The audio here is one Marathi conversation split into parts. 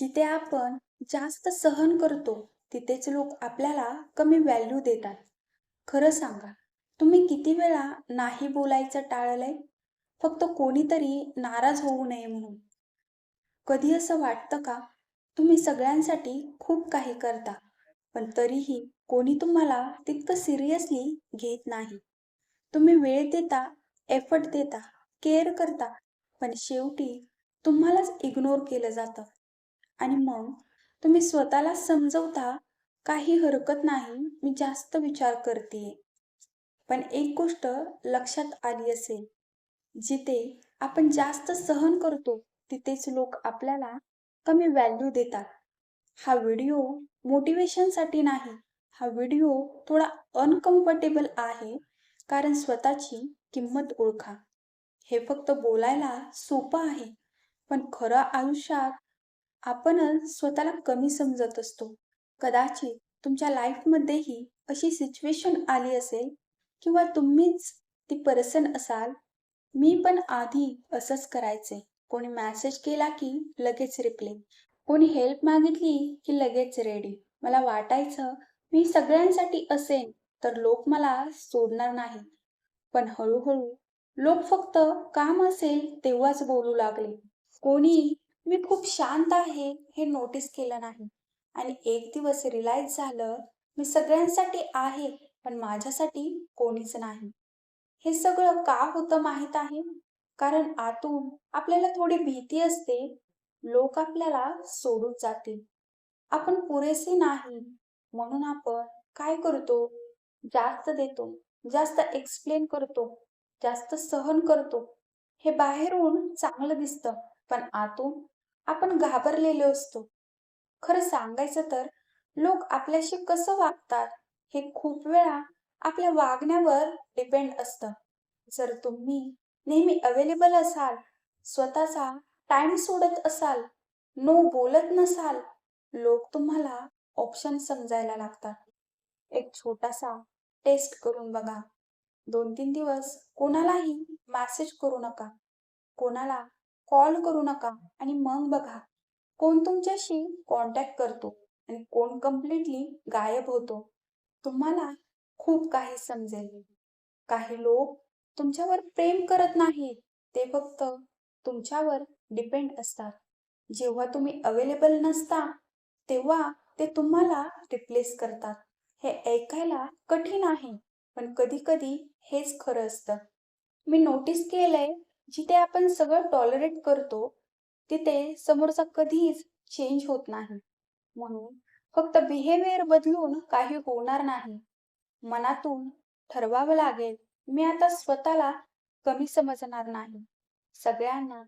जिथे आपण जास्त सहन करतो, तिथेच लोक आपल्याला कमी व्हॅल्यू देतात. खरं सांगा, तुम्ही किती वेळा नाही बोलायचं टाळलंय? फक्त कोणीतरी नाराज होऊ नये म्हणून. कधी असं वाटतं का, तुम्ही सगळ्यांसाठी खूप काही करता, पण तरीही कोणी तुम्हाला तितकं सिरियसली घेत नाही? तुम्ही वेळ देता, एफर्ट देता, केअर करता, पण शेवटी तुम्हालाच इग्नोर केलं जातं. आणि मग तुम्ही स्वतःला समजवता, काही हरकत नाही, मी जास्त विचार करतेय. पण एक गोष्ट लक्षात आली असेल, जिथे आपण जास्त सहन करतो, तिथेच लोक आपल्याला कमी व्हॅल्यू देतात. हा व्हिडिओ मोटिवेशनसाठी नाही. हा व्हिडिओ थोडा अनकम्फर्टेबल आहे, कारण स्वतःची किंमत ओळखा. हे फक्त बोलायला सोपं आहे, पण खरं आयुष्यात आपणच स्वतःला कमी समजत असतो. कदाचित तुमच्या लाईफमध्येही अशी सिच्युएशन आली असेल किंवा तुम्हीच ती पर्सन असाल. मी पण आधी असंच करायचे. कोणी मेसेज केला की लगेच रिप्लाय. कोणी हेल्प मागितली की लगेच रेडी. मला वाटायचं मी सगळ्यांसाठी असेन तर लोक मला सोडणार नाही. पण हळूहळू लोक फक्त काम असेल तेव्हाच बोलू लागले. कोणी मी खूप शांत आहे हे नोटीस केलं नाही. आणि एक दिवस रिअलाइज झालं, मी सगळ्यांसाठी आहे, पण माझ्यासाठी कोणीच नाही. हे सगळं का होतं माहीत आहे? कारण आतून आपल्याला थोडी भीती असते, लोक आपल्याला सोडून जातील. आपण पुरेसे नाही, म्हणून आपण काय करतो? जास्त देतो, जास्त एक्सप्लेन करतो, जास्त सहन करतो. हे बाहेरून चांगलं दिसतं, पण आतून आपण घाबरलेलो असतो. खरं सांगायचं तर लोक आपल्याशी कसं वागतात हे खूप वेळा आपल्या वागण्यावर डिपेंड असतं. जर तुम्ही नेहमी अवेलेबल असाल, स्वतःचा टाइम सोडत असाल, नो बोलत नसाल, लोक तुम्हाला ऑप्शन समजायला लागतात. एक छोटासा टेस्ट करून बघा. 2-3 दिवस कोणालाही मेसेज करू नका. कोणाला कॉल करू नका आणि मग बघा कोण तुमच्याशी कॉन्टॅक्ट करतो आणि कोण कम्प्लिटली गायब होतो. तुम्हाला खूप काही समजेल. काही लोक तुमच्यावर प्रेम करत नाहीत, ते फक्त तुमच्यावर डिपेंड असतात. जेव्हा तुम्ही अवेलेबल नसता, तेव्हा ते तुम्हाला रिप्लेस करतात. हे ऐकायला कठीण आहे, पण कधी-कधी हेच खरं असतं. मी नोटीस केलंय, जिथे आपण सगळं टॉलरेट करतो, तिथे समोरचा कधीच चेंज होत नाही. म्हणून फक्त बिहेवियर बदलून काही होणार नाही. मनातून ठरवावं लागेल, मी आता स्वतःला कमी समजणार नाही. सगळ्यांना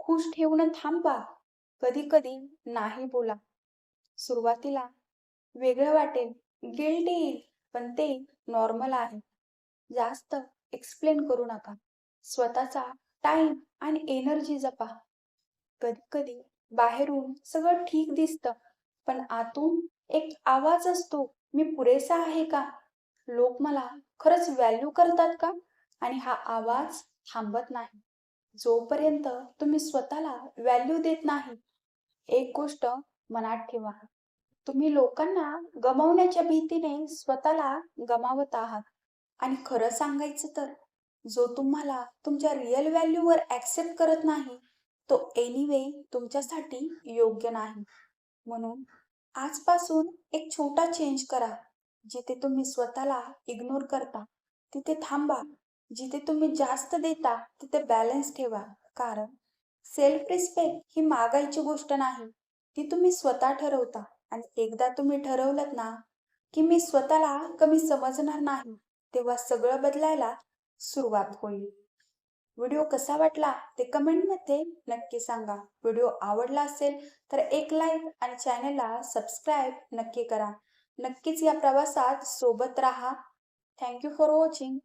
खुश ठेवणं थांबवा. कधी-कधी नाही बोला. सुरुवातीला वेगळं वाटेल, गिल्टी येईल, पण ते नॉर्मल आहे. जास्त एक्सप्लेन करू नका. स्वतःचा टाइम आणि एनर्जी जपा. कधी-कधी बाहेरून सगळं ठीक दिसतं, पण आतून एक आवाज असतो, मी पुरेसा आहे का? लोक मला खरंच व्हॅल्यू करतात का? आणि हा आवाज थांबत नाही. जोपर्यंत तुम्ही स्वतःला व्हॅल्यू देत नाही, एक गोष्ट मनात ठेवा, तुम्ही लोकांना गमावण्याच्या भीतीने स्वतःला गमावत आहात. आणि खरं सांगायचं तर, जो तुम्हाला तुमच्या रिअल व्हॅल्यूवर ॲक्सेप्ट करत नाही, तो एनिवे तुमच्यासाठी योग्य नाही. म्हणून आजपासून एक छोटा चेंज करा. जिथे तुम्ही स्वतःला इग्नोर करता, तिथे थांबा. जिथे तुम्ही जास्त देता, तिथे बॅलन्स ठेवा. कारण सेल्फ रिस्पेक्ट ही मागायची गोष्ट नाही, ती तुम्ही स्वतः ठरवता. आणि एकदा तुम्ही ठरवलंत ना, की मी स्वतःला कमी समजणार नाही, तेव्हा सगळं बदलायला सुरुवात होईल. व्हिडिओ कसा वाटला ते कमेंटमध्ये नक्की सांगा. व्हिडिओ आवडला असेल तर एक लाईक आणि चॅनलला सबस्क्राईब नक्की करा. नक्कीच या प्रवासात सोबत राहा. Thank you for watching.